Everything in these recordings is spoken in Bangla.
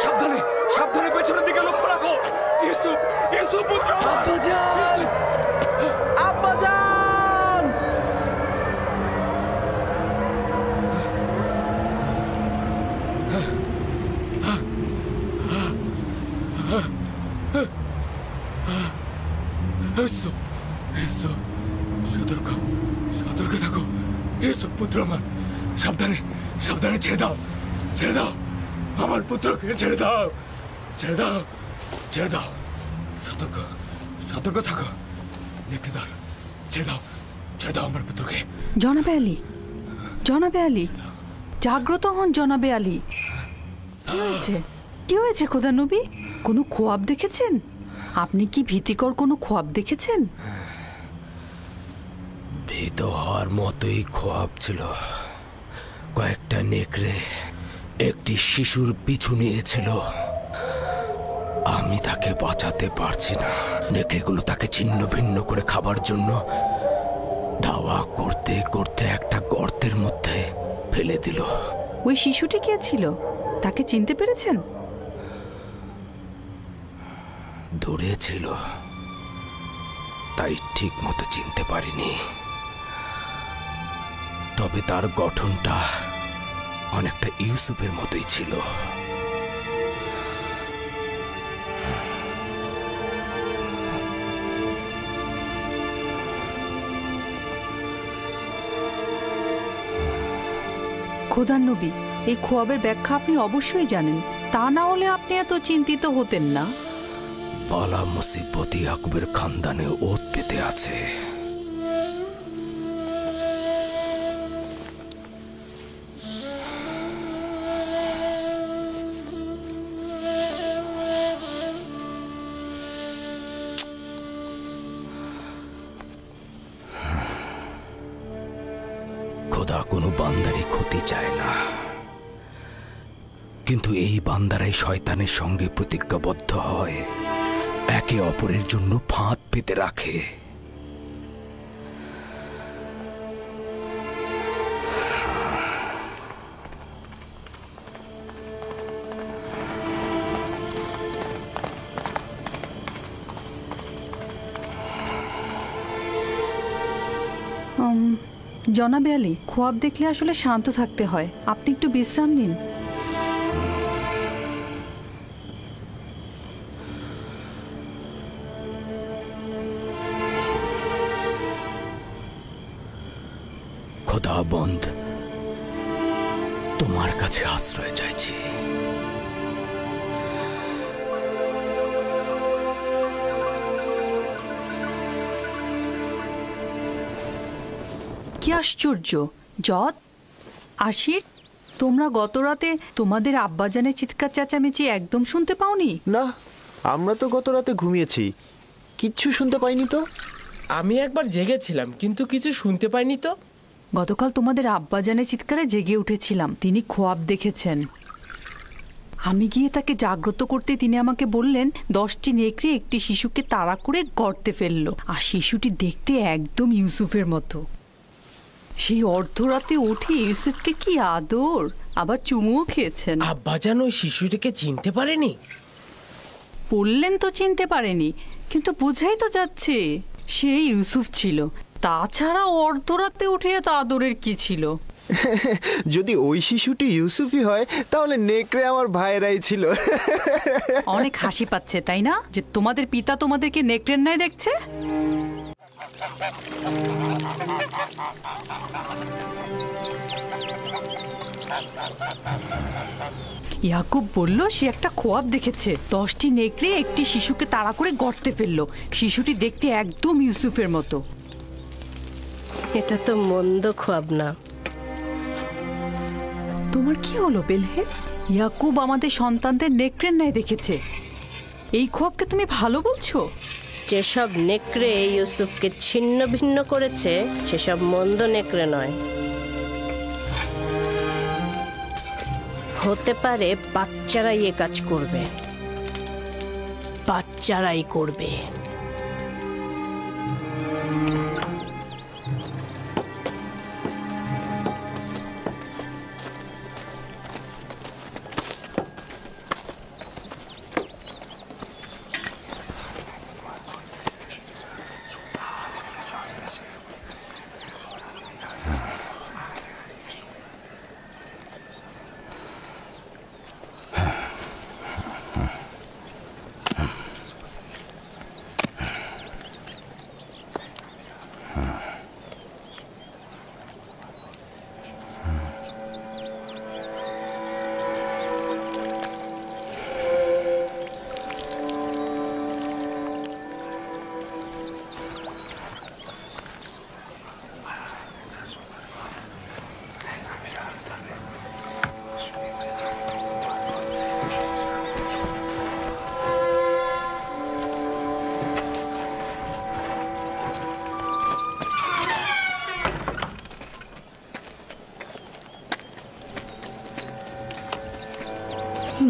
সাবধানে সাবধানে পেছনের দিকে লক্ষ্য রাখো। ইউসুফ, ইউসুফ পুত্র আমার। আব্বাজান, আব্বাজান। ইউসুফ, ইউসুফ, সতর্ক সতর্ক থাকো। ইউসুফ পুত্র আমার, সাবধানে সাবধানে ছেড়ে দাও, ছেড়ে দাও আমার পুত্রকে, ছেড়ে দাও, ছেড়ে দাও, ছেড়ে দাও। সতর্ক সতর্ক থাকো। নেকড়েদার, ছেড়ে দাও, ছেড়ে দাও আমার পুত্রকে। জনাবে আলী, জনাবে আলী, জাগ্রত হন জনাবে আলী। কি হয়েছে, কি হয়েছে খোদা নবী? কোনো খোয়াব দেখেছেন? আপনি কি ভীতিকর কোনো খোয়াব দেখেছেন? ভীত হওয়ার মতোই খোয়াব ছিল। কয়েকটা নেকড়ে একটি শিশুর পিছু নিয়েছিল। আমি তাকে বাঁচাতে পারছি না। নেকড়েগুলো তাকে ছিন্ন ভিন্ন করে খাবার জন্য ধাওয়া করতে করতে একটা গর্তের মধ্যে ফেলে দিল। ওই শিশুটি কে ছিল? তাকে চিনতে পেরেছেন? দূরে ছিল, তাই ঠিক মতো চিনতে পারিনি। তবে তার গঠনটা অনেকটা ইউসুফের মতোই ছিল। খোদার নবী, এই খোয়াবের ব্যাখ্যা আপনি অবশ্যই জানেন, তা না হলে আপনি এত চিন্তিত হতেন না। বালা মুসিবত ইয়াকুবের খানদানে ওত পেতে আছে। খোদা কোনো বান্দারই ক্ষতি চায় না, কিন্তু এই বান্দারাই শয়তানের সঙ্গে প্রতিজ্ঞাবদ্ধ হয়, একে অপরের জন্য ফাঁদ পেতে রাখে। জনাবে আলী, খোয়াব দেখলে আসলে শান্ত থাকতে হয়। আপনি একটু বিশ্রাম নিন। খোদাবন্দ, তোমার কাছে আশ্রয় চাইছি। কি আশ্চর্য! জদ, আশির, তোমরা গত রাতে তোমাদের আব্বাজানের চিৎকার চেঁচামেচি একদম শুনতে পাওনি? না, আমরা তো গত রাতে ঘুমিয়েছি, কিচ্ছু শুনতে পাইনি তো। আমি একবার জেগেছিলাম, কিন্তু কিছু শুনতে পাইনি তো। গতকাল তোমাদের আব্বাজানের চিৎকারে জেগে উঠেছিলাম। তিনি খোয়াব দেখেছেন। আমি গিয়ে তাকে জাগ্রত করতে তিনি আমাকে বললেন 10টি নেকড়ে একটি শিশুকে তাড়া করে গর্তে ফেললো, আর শিশুটি দেখতে একদম ইউসুফের মতো। সেই অর্ধরাতে উঠে ইউসুফকে কি আদর, আবার চুমুও খেয়েছেন। আব্বাজান ওই শিশুটিকে চিনতে পারেনি? বললেন তো চিনতে পারেনি, কিন্তু বোঝাই তো যাচ্ছে সে ইউসুফ ছিল। তাছাড়া অর্ধরাতে উঠে এত আদরের কি ছিল? যদি ওই শিশুটি ইউসুফই হয়, তাহলে নেকড়ে আমার ভাইরাই ছিল। অনেক হাসি পাচ্ছে তাই না, যে তোমাদের পিতা তোমাদেরকে নেকড়ের ন্যায় দেখছে? ইয়াকুব বলল সে একটা খোয়াব দেখেছে। 10টি নেকড়ে একটি শিশুকে তাড়া করে গর্তে ফেললো। শিশুটি দেখতে একদম ইউসুফের মতো। এটা তো মন্দ খোয়াব না। তোমার কি হলো বেলহে? ইয়াকুব আমাদের সন্তানদের নেকড়ের ন্যায় দেখেছে, এই খোয়াবকে তুমি ভালো বলছো? যেসব নেকড়ে ইউসুফকে ছিন্ন ভিন্ন করেছে সেসব মন্দ নেকড়ে নয়। হতে পারে বাচ্চারাই এ কাজ করবে, বাচ্চারাই করবে।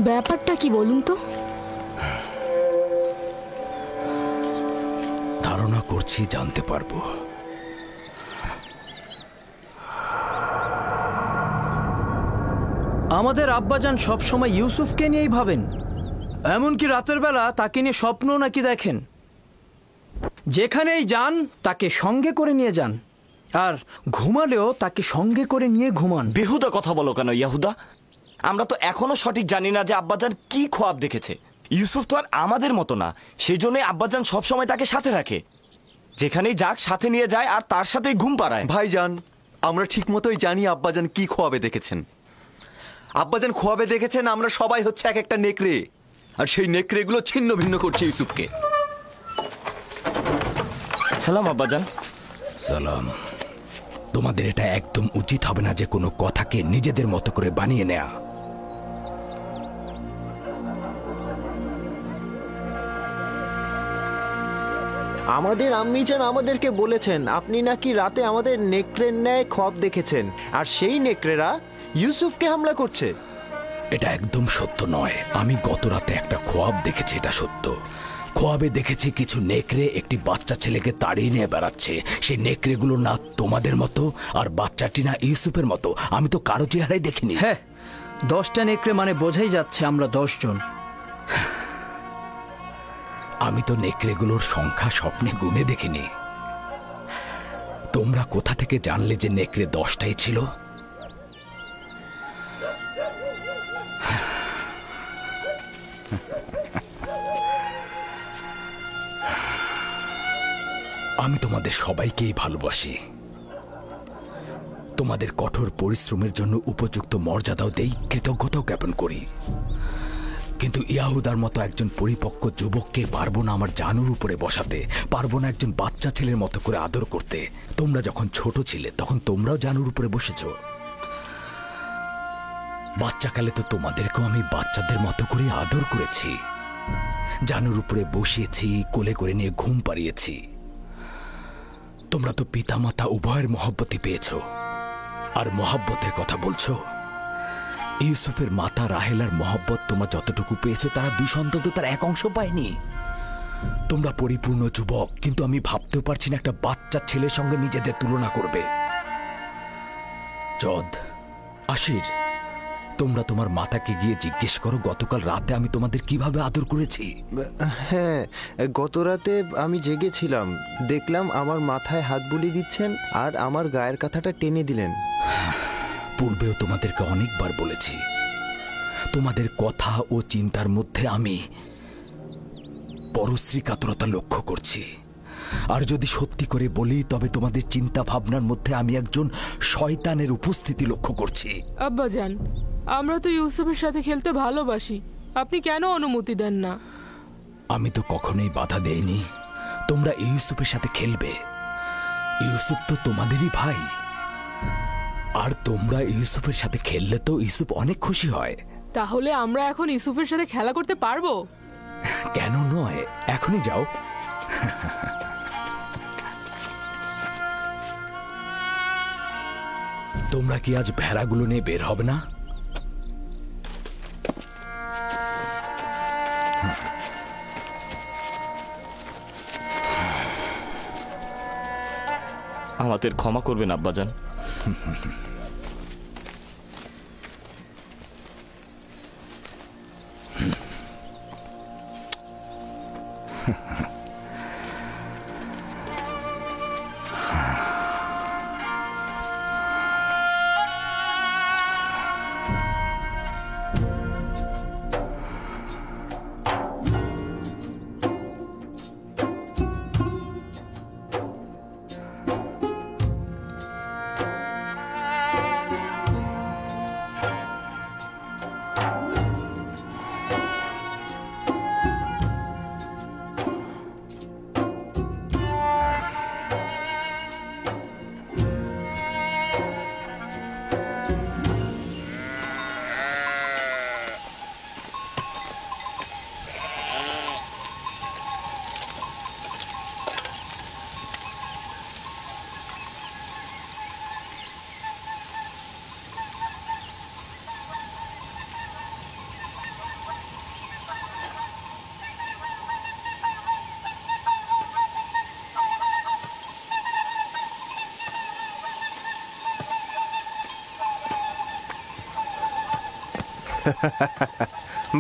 ব্যাপারটা কি বলুন তো? ধারণা করছি জানতে পারবো। আমাদের আব্বাজান সবসময় ইউসুফকে নিয়েই ভাবেন, এমনকি রাতের বেলা তাকে নিয়ে স্বপ্ন নাকি দেখেন। যেখানেই যান তাকে সঙ্গে করে নিয়ে যান, আর ঘুমালেও তাকে সঙ্গে করে নিয়ে ঘুমান। বেহুদা কথা বলো কেন ইয়াহুদা? আমরা তো এখনো সঠিক জানি না যে আব্বাজান কি খোয়াব দেখেছে। ইউসুফ তো আর আমাদের মতো না, সেই জন্যই আব্বাজান সবসময় তাকে সাথে রাখে। যেখানেই যাক সাথে নিয়ে যায় আর তার সাথেই ঘুম পাড়ায়। ভাইজান, আমরা ঠিক মতোই জানি আব্বাজান কি খোয়াবে দেখেছেন। আব্বাজান খোয়াবে দেখেছেন আমরা সবাই হচ্ছে এক একটা নেকড়ে, আর সেই নেকড়েগুলো ছিন্ন ভিন্ন করছে ইউসুফকে। সালাম আব্বাজান। সালাম। তোমাদের এটা একদম উচিত হবে না যে কোনো কথাকে নিজেদের মতো করে বানিয়ে নেয়া। আমাদের আম্মিজান আমাদেরকে বলেছেন আপনি নাকি রাতে আমাদের নেকড়ের ন্যায় খোয়াব দেখেছেন, আর সেই নেকড়েরা ইউসুফকে হামলা করছে। এটা একদম সত্য নয়। আমি গত রাতে একটা খোয়াব দেখেছি, এটা সত্য। খোয়াবে দেখেছি কিছু নেকড়ে একটি বাচ্চা ছেলেকে তাড়িয়ে নিয়ে বেড়াচ্ছে। সেই নেকড়েগুলো না তোমাদের মতো, আর বাচ্চাটি না ইউসুফের মতো। আমি তো কারো চেহারাই দেখিনি। হ্যাঁ, 10টা নেকড়ে মানে বোঝাই যাচ্ছে আমরা 10 জন। আমি তো নেকড়েগুলোর সংখ্যা স্বপ্নে গুনে দেখিনি। তোমরা কোথা থেকে জানলে যে নেকড়ে 10টাই ছিল? আমি তোমাদের সবাইকেই ভালোবাসি। তোমাদের কঠোর পরিশ্রমের জন্য উপযুক্ত মর্যাদাও দেই, কৃতজ্ঞতাও জ্ঞাপন করি। কিন্তু ইয়াহুদার মতো একজন পরিপক্ক যুবককে পারবো না আমার জানুর উপরে বসাতে, পারবো না একজন বাচ্চা ছেলের মতো করে আদর করতে। তোমরা যখন ছোট ছিলে তখন তোমরাও জানুর উপরে বসেছ। বাচ্চাকালে তো তোমাদেরকেও আমি বাচ্চাদের মতো করে আদর করেছি, জানুর উপরে বসিয়েছি, কোলে করে নিয়ে ঘুম পাড়িয়েছি। তোমরা তো পিতামাতা উভয়ের মহব্বতই পেয়েছ। আর মহব্বতের কথা বলছো? ইউসুফের মাতা রাহেলার মহব্বত তোমরা যতটুকু পেয়েছো, তারা 2 সন্তান তো তার 1 অংশ পায়নি। তোমরা পরিপূর্ণ যুবক, কিন্তু আমি ভাবতেও পারছি না একটা বাচ্চা ছেলের সঙ্গে নিজেদের তুলনা করবে। জদ, আশির, তোমরা তোমার মাতাকে গিয়ে জিজ্ঞেস করো গতকাল রাতে আমি তোমাদের কিভাবে আদর করেছি। হ্যাঁ, গত রাতে আমি জেগেছিলাম, দেখলাম আমার মাথায় হাত বুলিয়ে দিচ্ছেন আর আমার গায়ের কাঁথাটা টেনে দিলেন। পূর্বেও তোমাদেরকে অনেকবার বলেছি, তোমাদের কথা ও চিন্তার মধ্যে আমি পরশ্রী কাতরতা লক্ষ্য করছি। আর যদি সত্যি করে বলি, তবে তোমাদের চিন্তা ভাবনার মধ্যে আমি একজন শয়তানের উপস্থিতি লক্ষ্য করছি। আব্বাজান, আমরা তো ইউসুফের সাথে খেলতে ভালোবাসি, আপনি কেন অনুমতি দেন না? আমি তো কখনোই বাধা দেইনি তোমরা ইউসুফের সাথে খেলবে। ইউসুফ তো তোমাদেরই ভাই, আর তোমরা ইউসুফের সাথে খেললে তো ইউসুফ অনেক খুশি হয়। তাহলে আমরা এখন ইউসুফের সাথে খেলা করতে পারবো? কেন নয়, এখনই যাও। তোমরা কি আজ ভেড়াগুলো নিয়ে বের হবে না? আমাদের ক্ষমা করবেন আব্বাজান।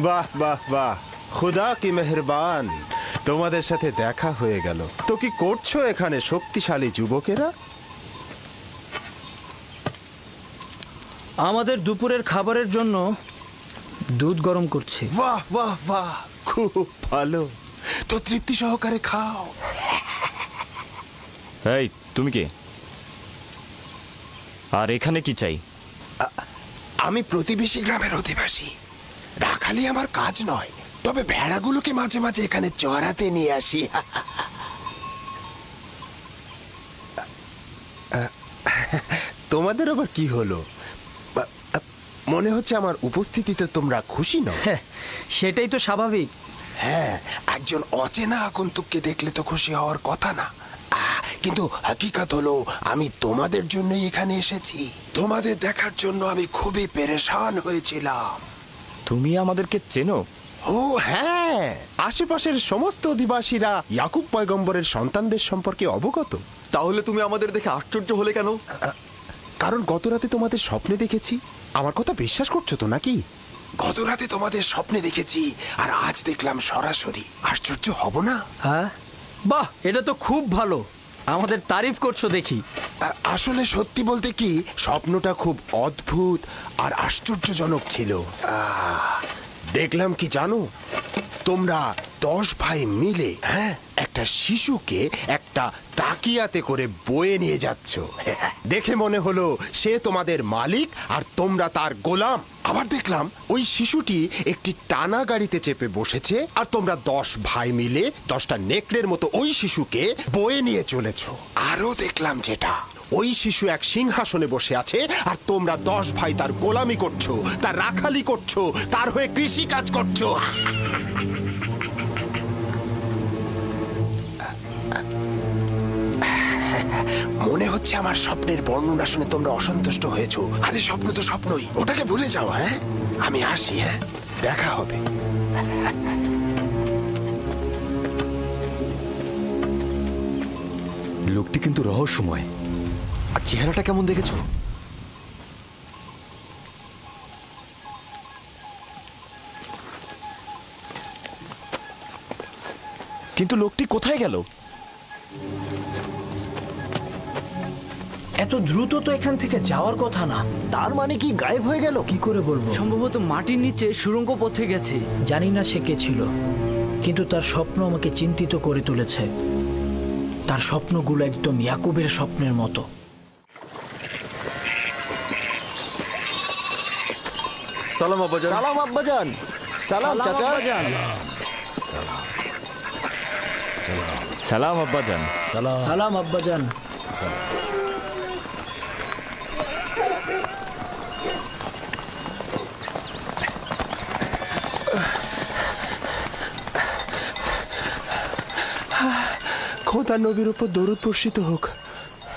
বাহ বাহ বাহ, খুদা কি মেহেরবান, তোমাদের সাথে দেখা হয়ে গেল। তো কি করছো এখানে শক্তিশালী যুবকেরা? আমাদের দুপুরের খাবারের জন্য দুধ গরম করছে। বাহ বাহ বাহ, খুব ভালো। তো তৃপ্তি সহকারে খাও। এই তুমি কে, আর এখানে কি চাই? আমি প্রতিবেশী গ্রামের অধিবাসী। রাখালি আমার কাজ নয়, তবে ভেড়াগুলোকে মাঝে মাঝে এখানে চড়াতে নিয়ে আসি। তোমাদের আবার কি হলো? মনে হচ্ছে আমার উপস্থিতিতে তোমরা খুশি নও। সেটাই তো স্বাভাবিক। হ্যাঁ, একজন অচেনা আগন্তুককে দেখলে তো খুশি হওয়ার কথা না। কিন্তু হাকিকত হলো আমি তোমাদের জন্যই এখানে এসেছি। তোমাদের দেখার জন্য আমি খুবই পেরেশান হয়েছিলাম। তুমি আমাদেরকে চেনো? ও হ্যাঁ, আশেপাশের সমস্ত অধিবাসীরা ইয়াকুব পয়গম্বরের সন্তানদের সম্পর্কে অবগত। তাহলে তুমি আমাদের দেখে আশ্চর্য হলে কেন? কারণ গত রাতে তোমাদের স্বপ্নে দেখেছি। আমার কথা বিশ্বাস করছো তো নাকি? গত রাতে তোমাদের স্বপ্নে দেখেছি, আর আজ দেখলাম সরাসরি। আশ্চর্য হব না? হ্যাঁ, বাহ, এটা তো খুব ভালো। আমাদের তারিফ করছো দেখি। আসলে সত্যি বলতে কি, স্বপ্নটা খুব অদ্ভুত আর আশ্চর্যজনক ছিল। দেখলাম কি জানো, তোমরা 10 ভাই মিলে একটা শিশুকে একটা তাকিয়াতে করে বয়ে নিয়ে যাচ্ছ। দেখে মনে হলো সে তোমাদের মালিক আর তোমরা তার গোলাম। আবার দেখলাম ওই শিশুটি একটি টানা গাড়িতে চেপে বসেছে, আর তোমরা 10 ভাই মিলে 10টা নেকড়ের মতো ওই শিশুকে বয়ে নিয়ে চলেছ। আরো দেখলাম যেটা, ওই শিশু এক সিংহাসনে বসে আছে, আর তোমরা 10 ভাই তার গোলামি করছো, তার রাখালি করছো, তার হয়ে কৃষি কাজ করছো। মনে হচ্ছে আমার স্বপ্নের বর্ণনা শুনে তোমরা অসন্তুষ্ট হয়েছো। আরে স্বপ্ন তো স্বপ্নই, ওটাকে ভুলে যাও। হ্যাঁ, আমি আসি। হ্যাঁ, দেখা হবে। লোকটি কিন্তু রহস্যময়। আর চেহারাটা কেমন দেখেছো? কিন্তু লোকটি কোথায় গেল? এত দ্রুত তো এখান থেকে যাওয়ার কথা না। তার মানে কি গায়েব হয়ে গেল? কি করে বলবো? সম্ভবত মাটির নিচে সুড়ঙ্গ পথে গেছে। জানি না সে কে ছিল, কিন্তু তার স্বপ্ন আমাকে চিন্তিত করে তুলেছে। তার স্বপ্নগুলো একদম ইয়াকুবের স্বপ্নের মতো। সালাম আব্বাজান। সালাম আব্বাজান। সালাম চাচা। সালাম আব্বাজান। সালাম আব্বাজান। খোদা নবীর উপর দরুদ বর্ষিত হোক।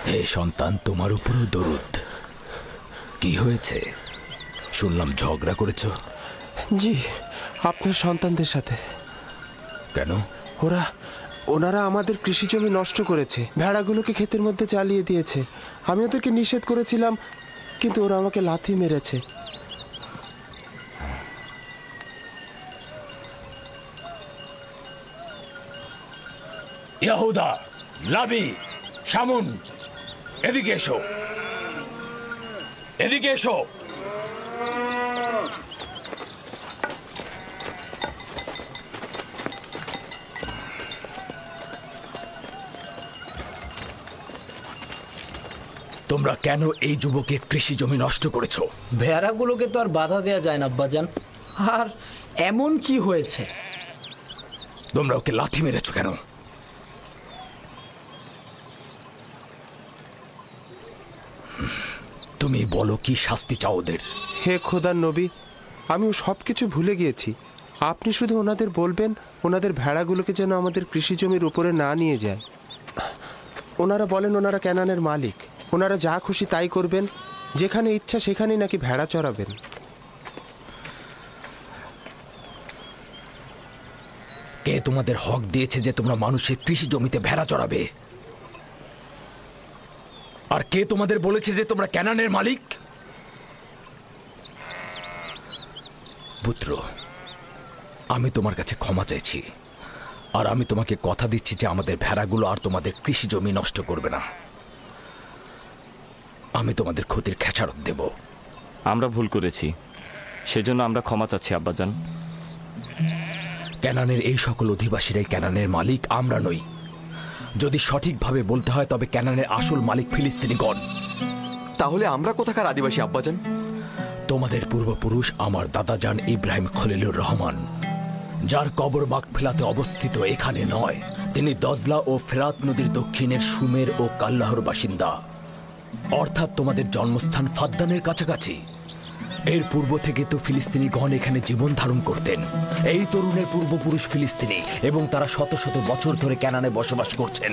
হে সন্তান, তোমার উপরও দরুদ। কি হয়েছে? শুনলাম ঝগড়া করেছ। জি, আপনার সন্তানদের সাথে। কেন? ওনারা আমাদের কৃষি জমি নষ্ট করেছে, ভেড়াগুলোকে ক্ষেতের মধ্যে চালিয়ে দিয়েছে। আমি ওদেরকে নিষেধ করেছিলাম, কিন্তু ওরা আমাকে লাথি মেরেছে। ইয়াহুদা, লাবি, শামুন, এদিকে এসো, এদিকে এসো। তোমরা কেন এই যুবকের কৃষি জমি নষ্ট করেছো? ভেড়াগুলোকে তো আর বাধা দেয়া যায় না আব্বাজান। আর এমন কি হয়েছে? তোমরা ওকে লাথি মেরেছো কেন? তুমি বলো, কি শাস্তি চাও ওদের? হে খোদার নবী, আমি সব কিছু ভুলে গিয়েছি। আপনি শুধু ওনাদের বলবেন ওনাদের ভেড়াগুলোকে যেন আমাদের কৃষি জমির উপরে না নিয়ে যায়। ওনারা বলেন ওনারা ক্যানানের মালিক, ওনারা যা খুশি তাই করবেন, যেখানে ইচ্ছা সেখানেই নাকি ভেড়া চড়াবেন। কে তোমাদের হক দিয়েছে যে তোমরা মানুষের কৃষি জমিতে ভেড়া চড়াবে? আর কে তোমাদের বলেছে যে তোমরা ক্যানানের মালিক? পুত্র, আমি তোমার কাছে ক্ষমা চাইছি, আর আমি তোমাকে কথা দিচ্ছি যে আমাদের ভেড়াগুলো আর তোমাদের কৃষি জমি নষ্ট করবে না। আমি তোমাদের ক্ষতির খেসারত দেব। আমরা ভুল করেছি, সেজন্য আমরা ক্ষমা চাচ্ছি আব্বাজান। ক্যানানের এই সকল অধিবাসীরাই ক্যানানের মালিক, আমরা নই। যদি সঠিকভাবে বলতে হয় তবে ক্যানানের আসল মালিক ফিলিস্তিনিগণ। তাহলে আমরা কোথাকার আদিবাসী আব্বাজান? তোমাদের পূর্বপুরুষ আমার দাদাজান ইব্রাহিম খলিলুর রহমান, যার কবর মাকফেলাতে অবস্থিত এখানে নয়। তিনি দজলা ও ফেরাত নদীর দক্ষিণের সুমের ও কাল্লাহর বাসিন্দা, অর্থাৎ তোমাদের জন্মস্থান ফাদ্দানের কাছাকাছি। এর পূর্ব থেকে তো ফিলিস্তিনিগণ এখানে জীবন ধারণ করতেন। এই তরুণের পূর্বপুরুষ ফিলিস্তিনি এবং তারা শত শত বছর ধরে ক্যানানে বসবাস করছেন।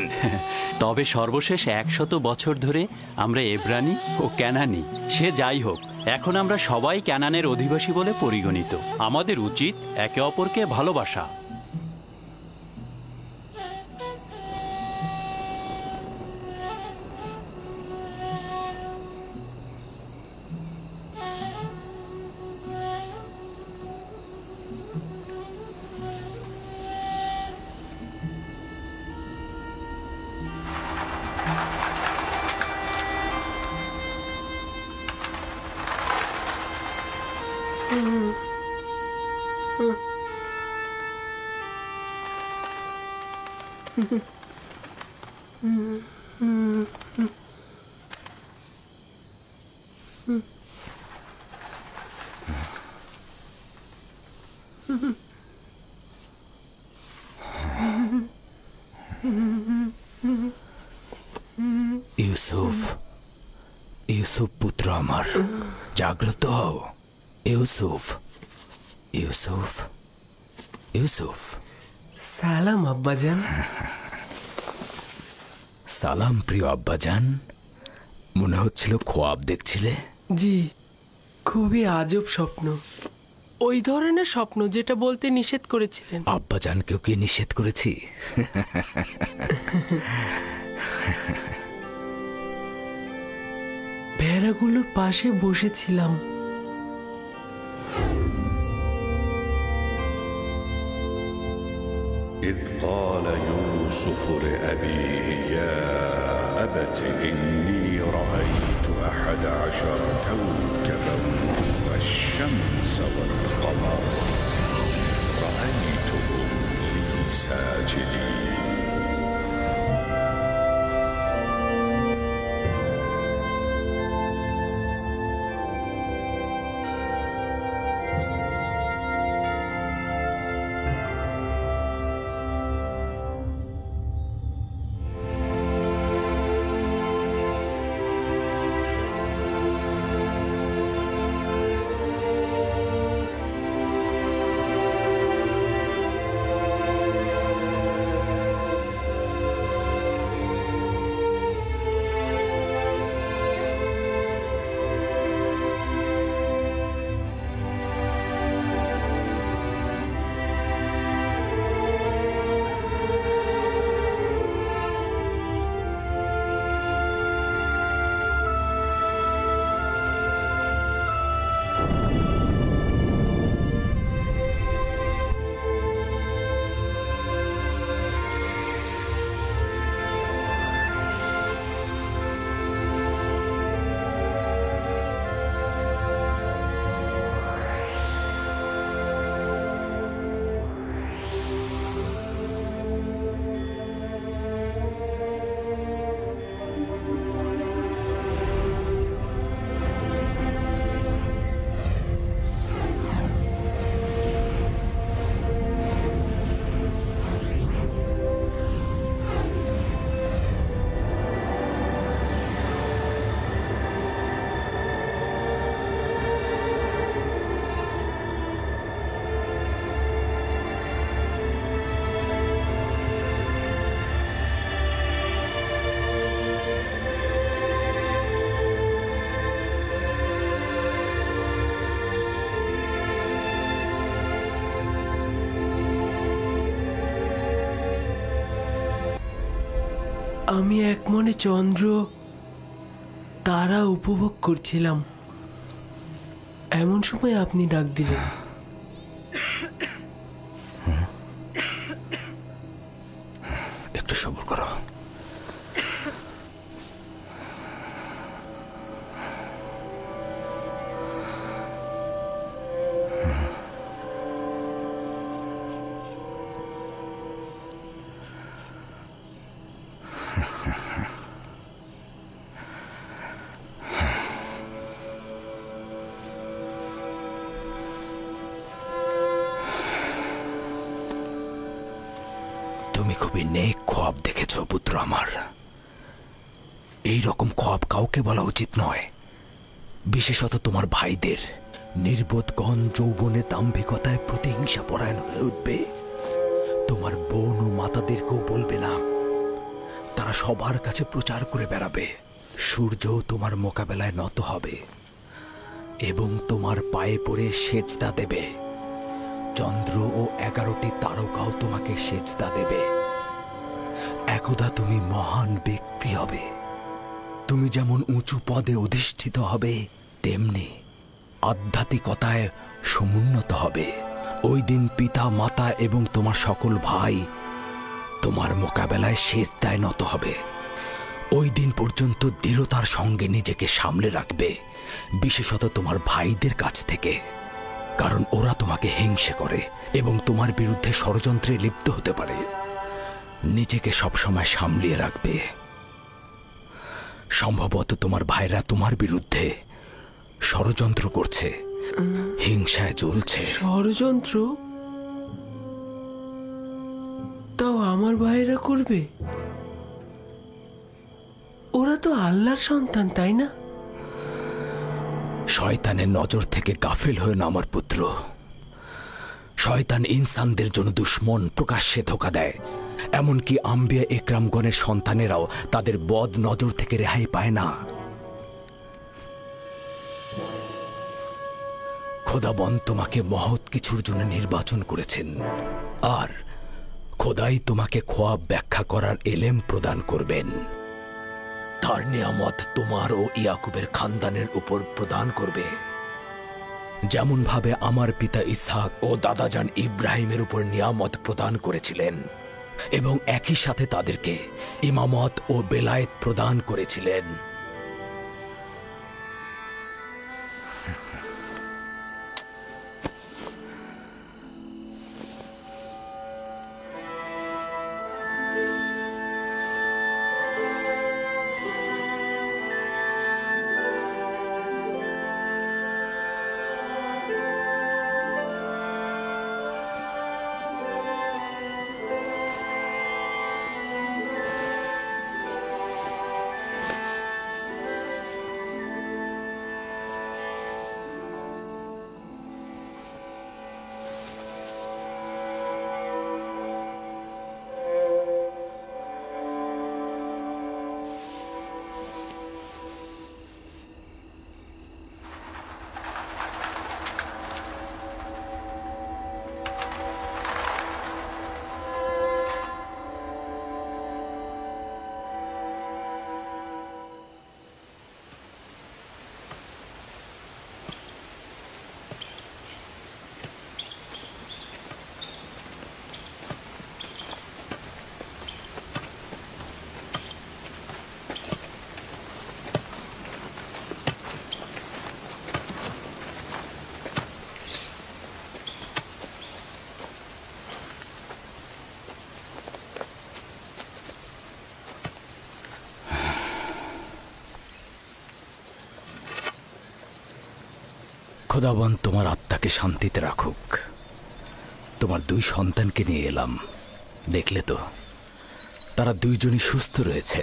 তবে সর্বশেষ 100 বছর ধরে আমরা এব্রানি ও ক্যানানি। সে যাই হোক, এখন আমরা সবাই ক্যানানের অধিবাসী বলে পরিগণিত। আমাদের উচিত একে অপরকে ভালোবাসা। ইউসুফ, ইউসুফ পুত্র আমার, জাগ্রত হও। ইউসুফ, ইউসুফ, ইউসুফ। সালাম আব্বাজান। সালাম প্রিয় আব্বাজান। মনে হচ্ছিল খোয়াব দেখছিলে। জি, খুবই আজব স্বপ্ন। ওই ধরনের স্বপ্ন যেটা বলতে নিষেধ করেছিলেন। আব্বাজানকেও কি নিষেধ করেছি? ভেড়াগুলোর পাশে বসেছিলাম। إذ قال يوسف لأبيه يا أبت إني رأيت 11 كوكبا والشمس والقمر رأيتهم لي ساجدين আমি এক মনে চন্দ্র তারা উপভোগ করছিলাম। এমন সময় আপনি ডাক দিলেন। তুমি খুবই নেক খোয়াব দেখেছ পুত্র আমার। এই রকম খোয়াব কাউকে বলা উচিত নয়, বিশেষত তোমার ভাইদের। নির্বোধগণ যৌবনে দাম্ভিকতায় প্রতিহিংসা পরায়ণ হয়ে উঠবে। তোমার বোন ও মাতাদেরকেও বলবে না, তারা সবার কাছে প্রচার করে বেড়াবে। সূর্য তোমার মোকাবেলায় নত হবে এবং তোমার পায়ে পড়ে সেজদা দেবে। চন্দ্র ও 11টি তারকাও তোমাকে সেজদা দেবে। একদা তুমি মহান ব্যক্তি হবে। তুমি যেমন উঁচু পদে অধিষ্ঠিত হবে, তেমনি আধ্যাত্মিকতায় সমুন্নত হবে। ওই দিন পিতা মাতা এবং তোমার সকল ভাই তোমার মোকাবেলায় সেজদায় নত হবে। ওই দিন পর্যন্ত দৃঢ়তার সঙ্গে নিজেকে সামলে রাখবে, বিশেষত তোমার ভাইদের কাছ থেকে, কারণ ওরা তোমাকে হিংসে করে এবং তোমার বিরুদ্ধে ষড়যন্ত্রে লিপ্ত হতে পারে। নিজেকে সবসময় সামলিয়ে রাখবে। সম্ভবত তোমার ভাইরা তোমার বিরুদ্ধে ষড়যন্ত্র করছে, হিংসায় জ্বলছে। ষড়যন্ত্র? তাও আমার ভাইরা করবে? ওরা তো আল্লাহর সন্তান, তাই না? শয়তানের নজর থেকে গাফিল হয়ে না আমার পুত্র। শয়তান ইনসানদের জন্য দুশ্মন, প্রকাশ্যে ধোঁকা দেয়। এমনকি আম্বিয়া একরামগণের সন্তানেরাও তাদের বদ নজর থেকে রেহাই পায় না। খোদাবন তোমাকে মহৎ কিছুর জন্য নির্বাচন করেছেন, আর খোদাই তোমাকে খোয়াব ব্যাখ্যা করার এলেম প্রদান করবেন। তার নিয়ামত তোমার ও ইয়াকুবের খানদানের উপর প্রদান করবে, যেমন ভাবে আমার পিতা ইসহাক ও দাদাজান ইব্রাহিমের উপর নিয়ামত প্রদান করেছিলেন এবং একই সাথে তাদেরকে ইমামত ও বেলায়েত প্রদান করেছিলেন। খোদাবন তোমার আত্মাকে শান্তিতে রাখুক। তোমার 2 সন্তানকে নিয়ে এলাম, দেখলে তো তারা 2জনই সুস্থ রয়েছে।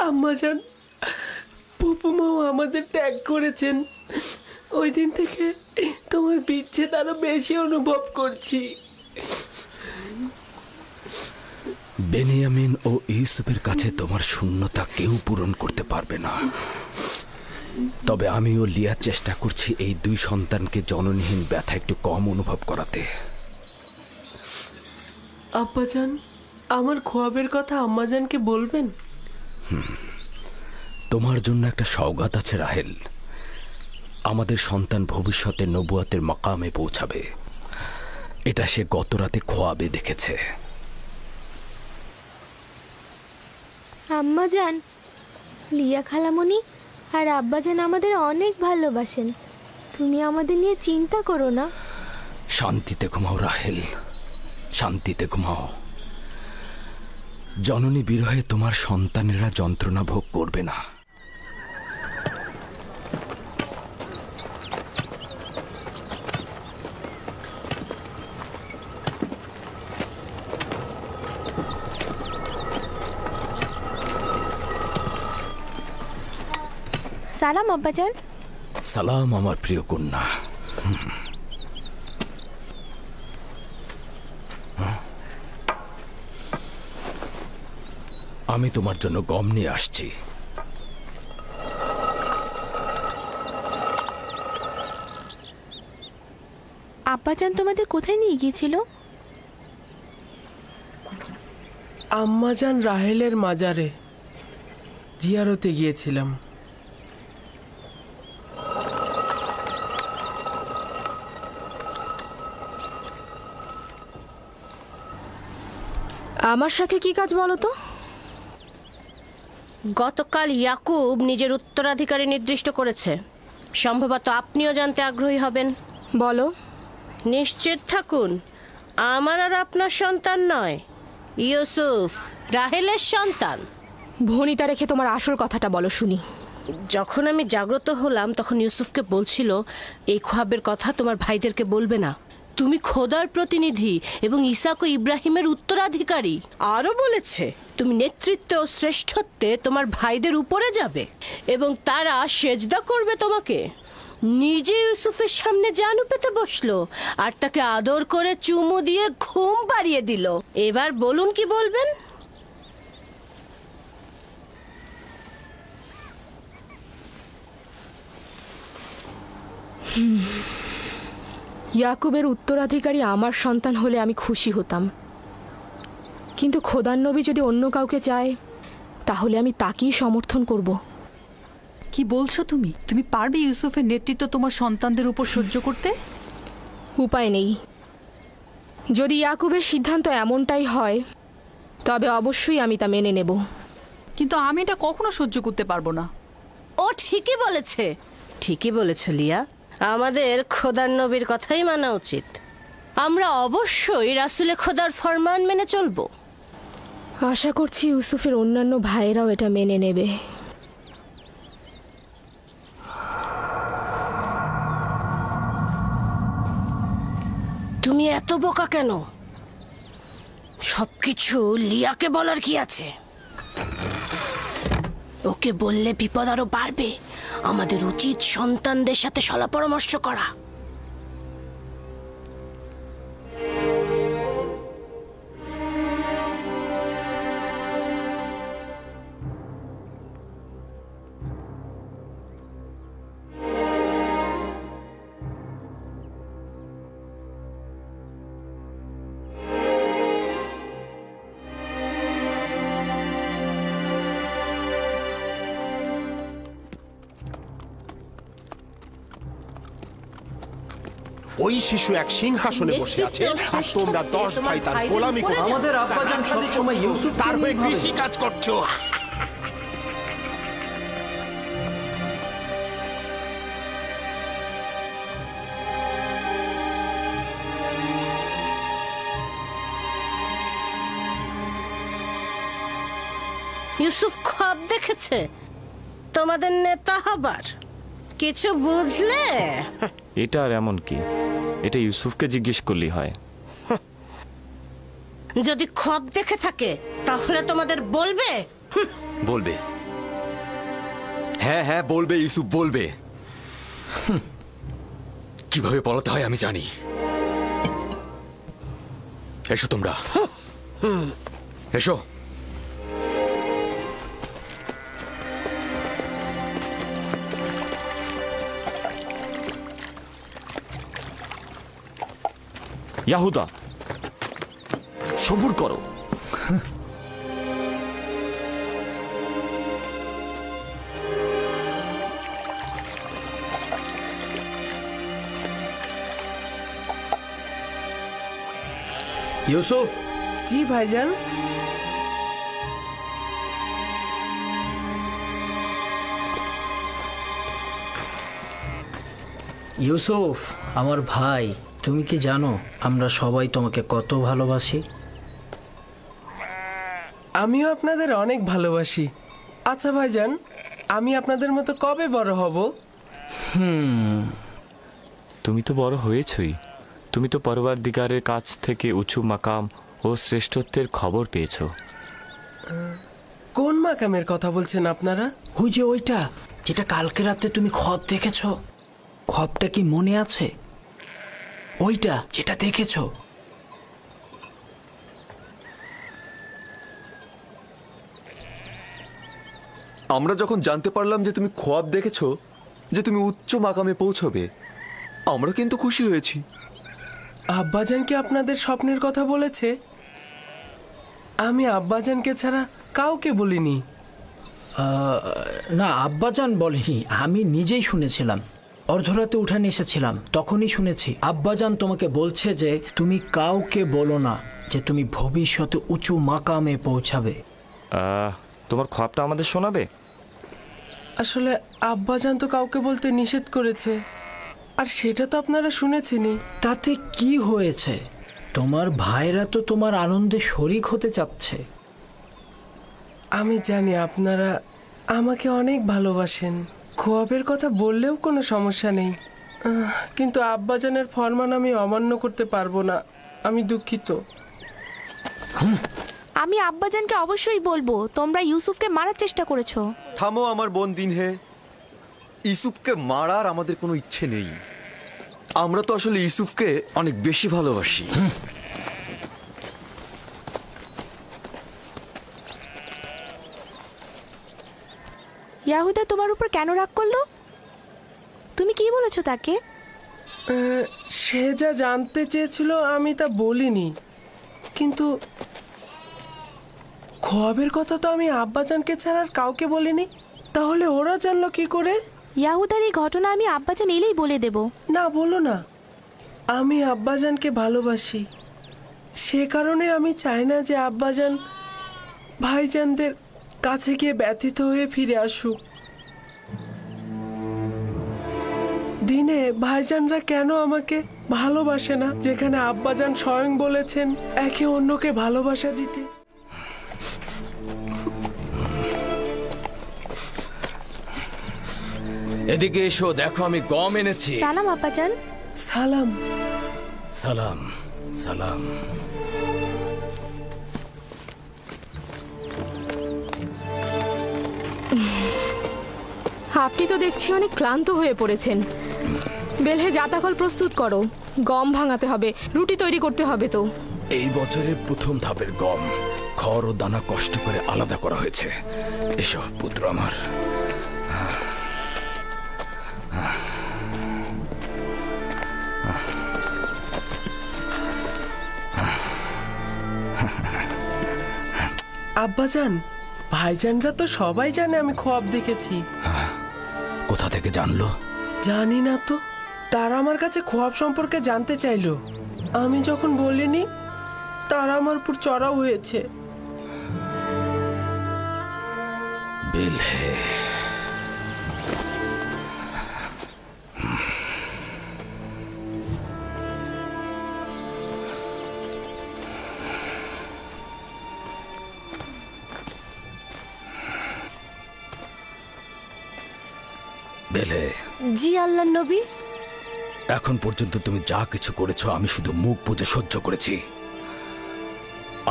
আম্মাজান, ফুপুমাও আমাদের ত্যাগ করেছেন। ওই দিন থেকে তোমার বিচ্ছেদ আরো বেশি অনুভব করছি। বেনিয়ামিন ও ইউসুফের কাছে তোমার শূন্যতা কেউ পূরণ করতে পারবে না। তবে আমিও লিয়া চেষ্টা করছি এই 2 সন্তানকে জননীহীন ব্যথা একটু কম অনুভব করাতে। আব্বাজান, আমার খোয়াবের কথা আম্মাজানকে বলবেন? তোমার জন্য একটা সওগাত আছে রাহেল। আমাদের সন্তান ভবিষ্যতে নবুয়াতের মাকামে পৌঁছাবে। এটা সে গত রাতে খোয়াবে দেখেছে। আম্মাজান, লিয়া খালামণি আর আব্বাজান আমাদের অনেক ভালোবাসেন। তুমি আমাদের নিয়ে চিন্তা করো না। শান্তিতে ঘুমাও রাহেল, শান্তিতে ঘুমাও। জননী বিরহে তোমার সন্তানেরা যন্ত্রণা ভোগ করবে না। সালাম আব্বাজান। সালাম আমার প্রিয় কন্যা। আমি তোমার জন্য গম নিয়ে আসছি। আব্বাজান তোমাদের কোথায় নিয়ে গিয়েছিল? আম্মাজান রাহেলের মাজারে জিয়ারতে গিয়েছিলাম। আমার সাথে কি কাজ বলো তো? গতকাল ইয়াকুব নিজের উত্তরাধিকারী নির্দিষ্ট করেছে। সম্ভবত আপনিও জানতে আগ্রহী হবেন। বলো। নিশ্চিত থাকুন, আমার আর আপনার সন্তান নয়, ইউসুফ রাহেলের সন্তান। ভনিতা রেখে তোমার আসল কথাটা বলো শুনি। যখন আমি জাগ্রত হলাম তখন ইউসুফকে বলছিল, এই খ্বাবের কথা তোমার ভাইদেরকে বলবে না, তুমি খোদার প্রতিনিধি এবং ইসাক ও ইব্রাহিমের উত্তরাধিকারী। আরও বলেছে তুমি নেতৃত্বে ও শ্রেষ্ঠত্বে তোমার ভাইদের উপরে যাবে এবং তারা সেজদা করবে তোমাকে। নিজে ইউসুফের সামনে জানু পেতে বসলো আর তাকে আদর করে চুমু দিয়ে ঘুম পাড়িয়ে দিল। এবার বলুন কি বলবেন? ইয়াকুবের উত্তরাধিকারী আমার সন্তান হলে আমি খুশি হতাম, কিন্তু খোদার নবী যদি অন্য কাউকে চায় তাহলে আমি তাকেই সমর্থন করব। কি বলছো তুমি? তুমি পারবে ইউসুফের নেতৃত্ব তোমার সন্তানদের উপর সহ্য করতে? উপায় নেই। যদি ইয়াকুবের সিদ্ধান্ত এমনটাই হয় তবে অবশ্যই আমি তা মেনে নেব, কিন্তু আমি এটা কখনো সহ্য করতে পারবো না। ও ঠিকই বলেছে, ঠিকই বলেছে লিয়া। আমাদের খোদার নবীর কথাই মানা উচিত। আমরা অবশ্যই রাসূলে খোদার ফরমান মেনে চলব। আশা করছি ইউসুফের অন্যান্য ভাইয়েরাও এটা মেনে নেবে। তুমি এত বোকা কেন? সবকিছু লিয়াকে বলার কি আছে? ওকে বললে বিপদ আরো বাড়বে। আমাদের উচিত সন্তানদের সাথে সলা পরামর্শ করা। ওই শিশু এক সিংহাসনে বসে আছে আর তোমরা 10 ভাই তার গোলামি করছো। আমাদের আব্বাজান সবসময় ইউসুফকে তার হয়ে নিয়েই ভাবেন। কৃষি কাজ করছো। ইউসুফ খ্বাব দেখেছে, তোমাদের নেতা হবার কিছু বুঝলে? এটা আর এমন কি? এটা ইউসুফকে জিজ্ঞেস করলেই হয়। যদি খ্বাব দেখে থাকে তাহলে তোমাদের বলবে। বলবে, হ্যাঁ হ্যাঁ বলবে, ইউসুফ বলবে। কিভাবে পলাতে হয় আমি জানি। এসো তোমরা, এসো। ইয়াহুদা, সবুর করো। ইউসুফ। জি ভাইজান। ইউসুফ আমার ভাই, তুমি কি জানো আমরা সবাই তোমাকে কত ভালোবাসি? আমিও আপনাদের অনেক ভালোবাসি। আচ্ছা ভাইজান, আমি আপনাদের মতো কবে বড় হব? তুমি তো বড় হয়েছই। তুমি তো পরওয়ারদিগারের কাছ থেকে উঁচু মাকাম ও শ্রেষ্ঠত্বের খবর পেয়েছো। কোন মাকামের কথা বলছেন আপনারা? ওই যে ওইটা, যেটা কালকে রাতে তুমি খোয়াব দেখেছ। খোয়াবটা কি মনে আছে? ওইটা যেটা দেখেছ। আমরা যখন জানতে পারলাম যে তুমি খোয়াব দেখেছ, যে তুমি উচ্চ মাকামে পৌঁছবে, আমরা কিন্তু খুশি হয়েছি। আব্বাজান কি আপনাদের স্বপ্নের কথা বলেছে? আমি আব্বাজানকে ছাড়া কাউকে বলিনি। না, আব্বাজান বলেনি, আমি নিজেই শুনেছিলাম। অর্ধরাতে উঠানে এসেছিলাম, তখনই শুনেছি আব্বাজান তোমাকে বলছে যে তুমি কাউকে বলো না যে তুমি ভবিষ্যতে উঁচু মাকামে পৌঁছাবে। তোমার খোয়াবটা আমাদের শোনাবে? আসলে আব্বাজান তো কাউকে বলতে নিষেধ করেছে, আর সেটা তো আপনারা শুনেছেনই। তাতে কি হয়েছে? তোমার ভাইরা তো তোমার আনন্দে শরিক হতে চাচ্ছে। আমি জানি আপনারা আমাকে অনেক ভালোবাসেন, খোয়াবের কথা বললেও কোনো সমস্যা নেই, কিন্তু আব্বাজানের ফরমান আমি অমান্য করতে পারবো না। আমি দুঃখিত। আমি আব্বাজানকে অবশ্যই বলবো তোমরা ইউসুফকে মারার চেষ্টা করেছো। থামো আমার বোন দিনহে, ইউসুফকে মারার আমাদের কোনো ইচ্ছে নেই। আমরা তো আসলে ইউসুফকে অনেক বেশি ভালোবাসি। ইয়াহুদা তোমার উপর কেন রাগ করলো? তুমি কি বলেছো তাকে? সে যা জানতে চেয়েছিল আমি তা বলিনি, কিন্তু খোয়াবের কথা তো আমি আব্বাজানকে ছাড়া আর কাউকে বলিনি। তাহলে ওরা জানলো কি করে? ইয়াহুদার এই ঘটনা আমি আব্বাজান এলেই বলে দেব। না, বলো না। আমি আব্বাজানকে ভালোবাসি, সে কারণে আমি চাই না যে আব্বাজান ভাইজানদের কাছে গিয়ে ব্যথিত হয়ে ফিরে আসুক। দিনে ভাইজানরা কেন আমাকে ভালোবাসে না, যেখানে আব্বাজান স্বয়ং বলেছেন একে অন্যকে ভালোবাসা দিতে। এদিকে এসো, দেখো আমি গম এনেছি। সালাম আব্বাজান। সালাম। সালাম সালাম। আপনি তো দেখছি অনেক ক্লান্ত হয়ে পড়েছেন। বেলহে জাতাকল প্রস্তুত করো, গম ভাঙাতে হবে, রুটি তৈরি করতে হবে। তো এই বছরের প্রথম ধাপের গম খড় ও দানা কষ্ট করে আলাদা করা হয়েছে। এসো পুত্র আমার। আব্বাজান, ভাইজানরা তো সবাই জানে আমি খোয়াব দেখেছি। কোথা থেকে জানলো? জানি না তো, তারা আমার কাছে খোয়াব সম্পর্কে জানতে চাইলো। আমি যখন বলিনি, তারা আমার উপর চড়াও হয়েছে। বেলহে, বেলে। জি আল্লাহর নবী। এখন পর্যন্ত তুমি যা কিছু করেছো আমি শুধু মুখ বুজে সহ্য করেছি।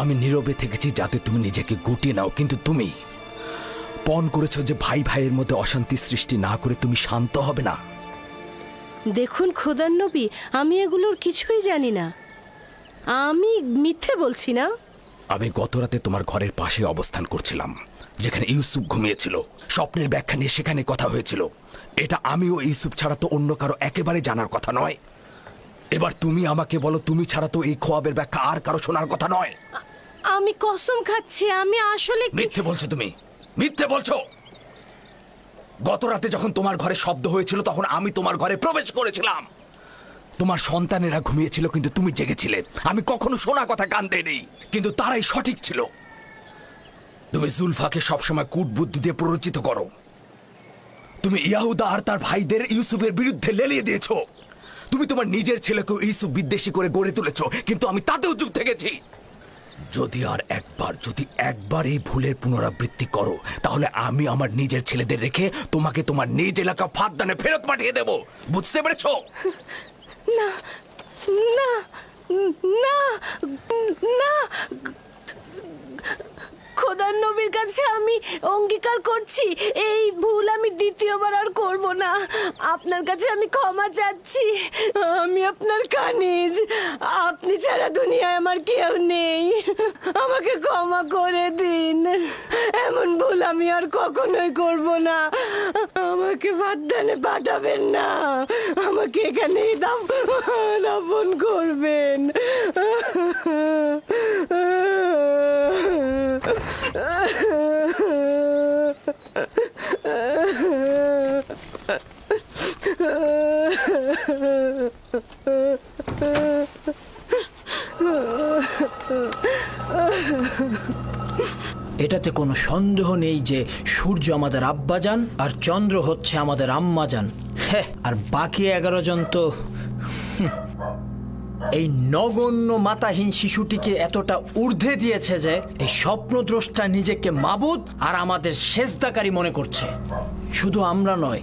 আমি নীরবে থেকেছি যাতে তুমি নিজেকে গুটিয়ে নাও, কিন্তু তুমি পণ করেছো যে ভাই ভাইয়ের মধ্যে অশান্তি সৃষ্টি না করে তুমি শান্ত হবে না। দেখুন খোদার নবী, আমি এগুলোর কিছুই জানি না। আমি মিথ্যে বলছি না। আমি গত রাতে তোমার ঘরের পাশে অবস্থান করছিলাম, যেখানে ইউসুফ ঘুমিয়েছিল। স্বপ্নের ব্যাখ্যা নিয়ে সেখানে কথা হয়েছিল। এটা আমি ও ইউসুফ ছাড়া তো অন্য কারো একেবারে জানার কথা নয়। এবার তুমি আমাকে বলো, তুমি ছাড়া তো এই খোয়াবের ব্যাখ্যা আর কারো শোনার কথা নয়। আমি কসম খাচ্ছি, আমি আসলে। মিথ্যে বলছো তুমি, মিথ্যে বলছো। গত রাতে যখন তোমার ঘরে শব্দ হয়েছিল তখন আমি তোমার ঘরে প্রবেশ করেছিলাম। তোমার সন্তানেরা ঘুমিয়েছিল কিন্তু তুমি জেগেছিলে। আমি কখনো শোনা কথা কান দেইনি, কিন্তু তারাই সঠিক ছিল। তুমি জুলফাকে সবসময় কূটবুদ্ধি দিয়ে প্ররোচিত করো। তুমি ইয়াহুদা আর তার ভাইদের ইউসুফের বিরুদ্ধে লেলিয়ে দিয়েছ। তুমি তোমার নিজের ছেলেকেও ইউসুফ বিদ্বেষী করে গড়ে তুলেছ, কিন্তু আমি তাতেও চুপ থেকেছি। যদি একবার এই ভুলের পুনরাবৃত্তি করো, তাহলে আমি আমার নিজের ছেলেদের রেখে তোমাকে তোমার নিজ এলাকা ফাঁদদানে ফেরত পাঠিয়ে দেব। বুঝতে পেরেছো? না না না না, খোদার নবীর কাছে আমি অঙ্গীকার করছি এই ভুল আমি দ্বিতীয়বার আর করব না। আপনার কাছে আমি ক্ষমা চাচ্ছি। আমি আপনার কানিজ, আপনি ছাড়া দুনিয়ায় আমার কেউ নেই। আমাকে ক্ষমা করে দিন। এমন ভুল আমি আর কখনোই করব না। আমাকে ফাদ্দানে পাঠাবেন না, আমাকে এখানেই দাফন করবেন। এটাতে কোনো সন্দেহ নেই যে সূর্য আমাদের আব্বাজান আর চন্দ্র হচ্ছে আমাদের আম্মাজান। হ্যাঁ, আর বাকি 11 জন তো এই নগণ্য মাতাহীন শিশুটিকে এতটা ঊর্ধ্বে দিয়েছে যে এই স্বপ্নদ্রষ্টা নিজেকে মাবুদ আর আমাদের সেজদাকারী মনে করছে। শুধু আমরা নয়,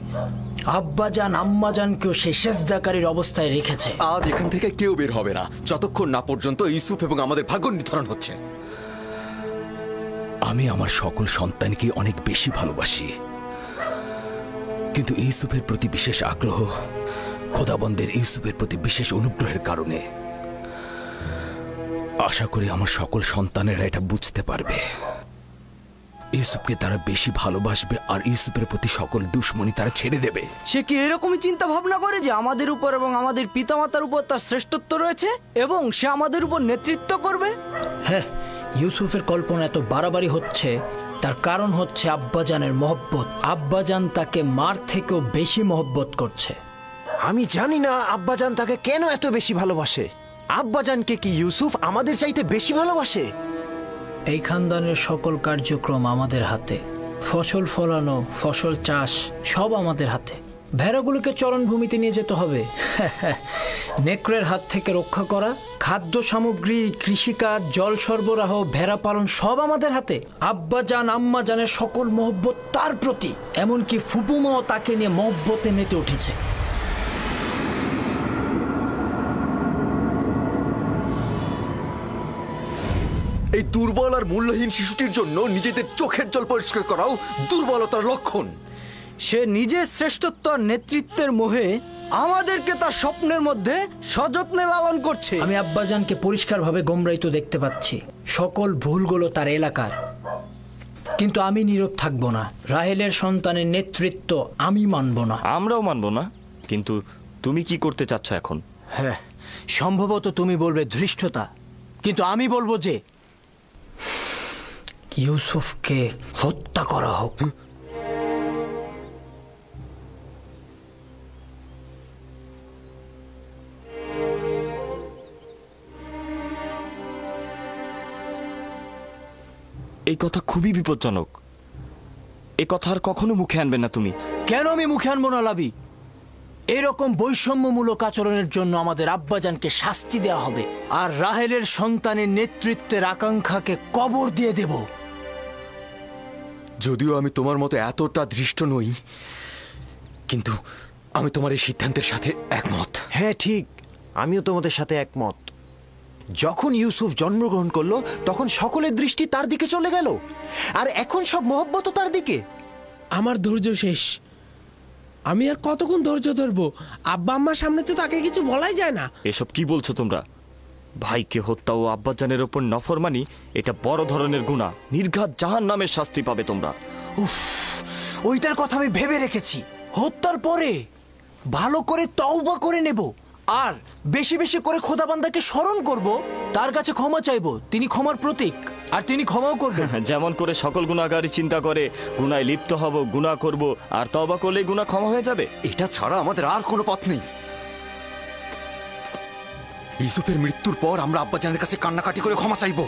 আব্বাজান আম্মাজানকেও সেই সেজদাকারীর অবস্থায় রেখেছে। আজ এখান থেকে কেউ বের হবে না যতক্ষণ না পর্যন্ত ইউসুফ এবং আমাদের ভাগ্য নির্ধারণ হচ্ছে। আমি আমার সকল সন্তানকে অনেক বেশি ভালোবাসি, কিন্তু ইউসুফের প্রতি বিশেষ আগ্রহ খোদাবন্দের ইউসুফের প্রতি বিশেষ অনুগ্রহের কারণে। আশা করি আমার সকল সন্তানেরা এটা বুঝতে পারবে। ইউসুফকে তারা বেশি ভালোবাসবে আর ইউসুফের প্রতি সকল দুশ্মনী তারা ছেড়ে দেবে। সে কি এরকমই চিন্তা ভাবনা করে যে আমাদের উপর এবং আমাদের পিতামাতার উপর তার শ্রেষ্ঠত্ব রয়েছে এবং সে আমাদের উপর নেতৃত্ব করবে? হ্যাঁ, ইউসুফের কল্পনা এত বাড়াবাড়ি হচ্ছে তার কারণ হচ্ছে আব্বাজানের মহব্বত। আব্বাজান তাকে মার থেকেও বেশি মহব্বত করছে। আমি জানি না আব্বাজান তাকে কেন এত বেশি ভালোবাসে। আব্বাজানকে কি ইউসুফ আমাদের চাইতে বেশি ভালোবাসে? এই খানদানের সকল কার্যক্রম আমাদের হাতে। ফসল ফলানো, ফসল চাষ সব আমাদের হাতে। ভেড়াগুলোকে চরণভূমিতে নিয়ে যেতে হবে, নেকড়ের হাত থেকে রক্ষা করা, খাদ্য সামগ্রী, কৃষিকাজ, জল সরবরাহ, ভেড়া পালন সব আমাদের হাতে। আব্বাজান আম্মাজানের সকল মহব্বত তার প্রতি, এমনকি ফুপুমাও তাকে নিয়ে মহব্বতে মেতে উঠেছে। এই দুর্বল আর মূল্যহীন শিশুটির জন্য নিজেদের চোখের জল পরিষ্কার করাও দুর্বলতার লক্ষণ। সে নিজের শ্রেষ্ঠত্ব আর নেতৃত্বের মোহে আমাদেরকে তার স্বপ্নের মধ্যে সযত্নে লালন করছে। আমি আব্বাজানকে পরিষ্কারভাবে গোমরাইতো দেখতে পাচ্ছি। সকল ভুলগুলো তার এলাকার, কিন্তু আমি নীরব থাকবো না। রাহেলের সন্তানের নেতৃত্ব আমি মানব না। আমরাও মানব না, কিন্তু তুমি কি করতে চাচ্ছ এখন? হ্যাঁ, সম্ভবত তুমি বলবে ধৃষ্টতা, কিন্তু আমি বলবো যে ইউসুফকে হত্যা করা হোক। এই কথা খুবই বিপজ্জনক। এই কথা আর কখনো মুখে আনবে না তুমি। কেন আমি মুখে আনবো না লাবি? এরকম বৈষম্যমূলক আচরণের জন্য আমাদের আব্বাজানকে শাস্তি দেওয়া হবে, আর রাহেলের সন্তানের নেতৃত্বের আকাঙ্ক্ষাকে কবর দিয়ে দেব। যদিও আমি তোমার মতো এতটা দৃষ্ট নই, কিন্তু আমি তোমার এই সিদ্ধান্তের সাথে একমত। হ্যাঁ ঠিক, আমিও তোমাদের সাথে একমত। যখন ইউসুফ জন্মগ্রহণ করলো তখন সকলের দৃষ্টি তার দিকে চলে গেল, আর এখন সব মহব্বত তার দিকে। আমার ধৈর্য শেষ। আমি আর কতক্ষণ ধৈর্য ধরবো? আব্বা আম্মার সামনে তো তাকে কিছু বলাই যায় না। এসব কি বলছো তোমরা? ভাইকে হত্যা ও আব্বাজানের ওপর নফরমানি এটা বড় ধরনের গুনাহ। নির্ঘাত জাহান্নামের শাস্তি পাবে তোমরা। উফ, ওইটার কথা আমি ভেবে রেখেছি। হত্যার পরে ভালো করে তওবা করে নেব, আর বেশি বেশি করে খোদাবান্দাকে স্মরণ করব, তার কাছে ক্ষমা চাইব। তিনি ক্ষমার প্রতীক, আর তিনি ক্ষমাও করবেন। যেমন করে সকল গুনাহগারী চিন্তা করে গুনায় লিপ্ত হব, গুনাহ করব, আর তওবা করলে গুনাহ ক্ষমা হয়ে যাবে। এটা ছাড়া আমাদের আর কোনো পথ নেই। ইউসুফের মৃত্যুর পর আমরা আব্বাজানের কাছে কান্নাকাটি করে ক্ষমা চাইব,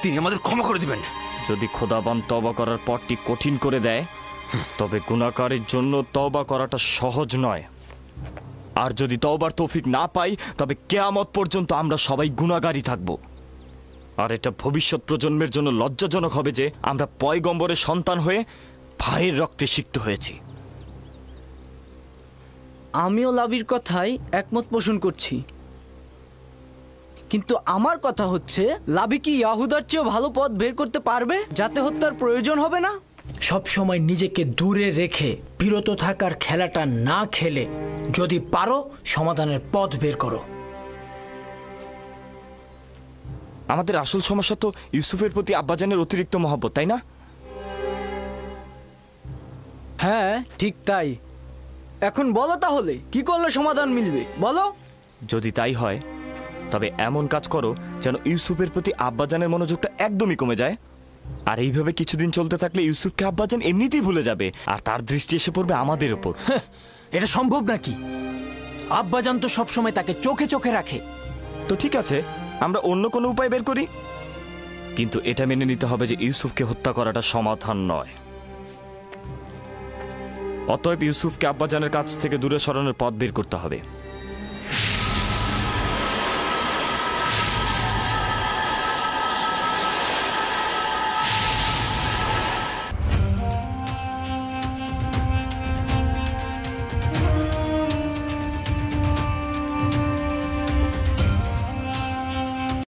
তিনি আমাদের ক্ষমা করে দিবেন। যদি খোদাবান তওবা করার পথটি কঠিন করে দেয়, তবে গুনাহকারীর জন্য তওবা করাটা সহজ নয়। আর যদি তওবার তৌফিক না পাই, তবে কিয়ামত পর্যন্ত আমরা সবাই গুনাহগারী থাকব। আর এটা ভবিষ্যৎ প্রজন্মের জন্য লজ্জাজনক হবে যে আমরা পয়গম্বরের সন্তান হয়ে ভাইয়ের রক্তে সিক্ত হয়েছি। আমিও লাবির কথাই একমত পোষণ করছি, কিন্তু আমার কথা হচ্ছে লাভি কি ইয়াহুদার চেয়েও ভালো পথ বের করতে পারবে যাতে হত্যার প্রয়োজন হবে না? সব সময় নিজেকে দূরে রেখে বিরত থাকার খেলাটা না খেলে যদি পারো সমাধানের পথ বের করো। আমাদের আসল সমস্যা তো ইউসুফের প্রতি আব্বাজানের অতিরিক্ত মহব্বত, তাই না? হ্যাঁ ঠিক তাই। এখন বলো তাহলে কি করলে সমাধান মিলবে, বলো। যদি তাই হয় তবে এমন কাজ করো যেন ইউসুফের প্রতি আব্বাজানের মনোযোগটা একদমই কমে যায়। আর এইভাবে কিছুদিন চলতে থাকলে ইউসুফকে আব্বাজান এমনিতেই ভুলে যাবে আর তার দৃষ্টি এসে পড়বে আমাদের ওপর। এটা সম্ভব নাকি? আব্বাজান তো সবসময় তাকে চোখে চোখে রাখে। তো ঠিক আছে, আমরা অন্য কোনো উপায় বের করি, কিন্তু এটা মেনে নিতে হবে যে ইউসুফকে হত্যা করাটা সমাধান নয়। অতএব ইউসুফকে আব্বাজানের কাছ থেকে দূরে সরানোর পথ বের করতে হবে।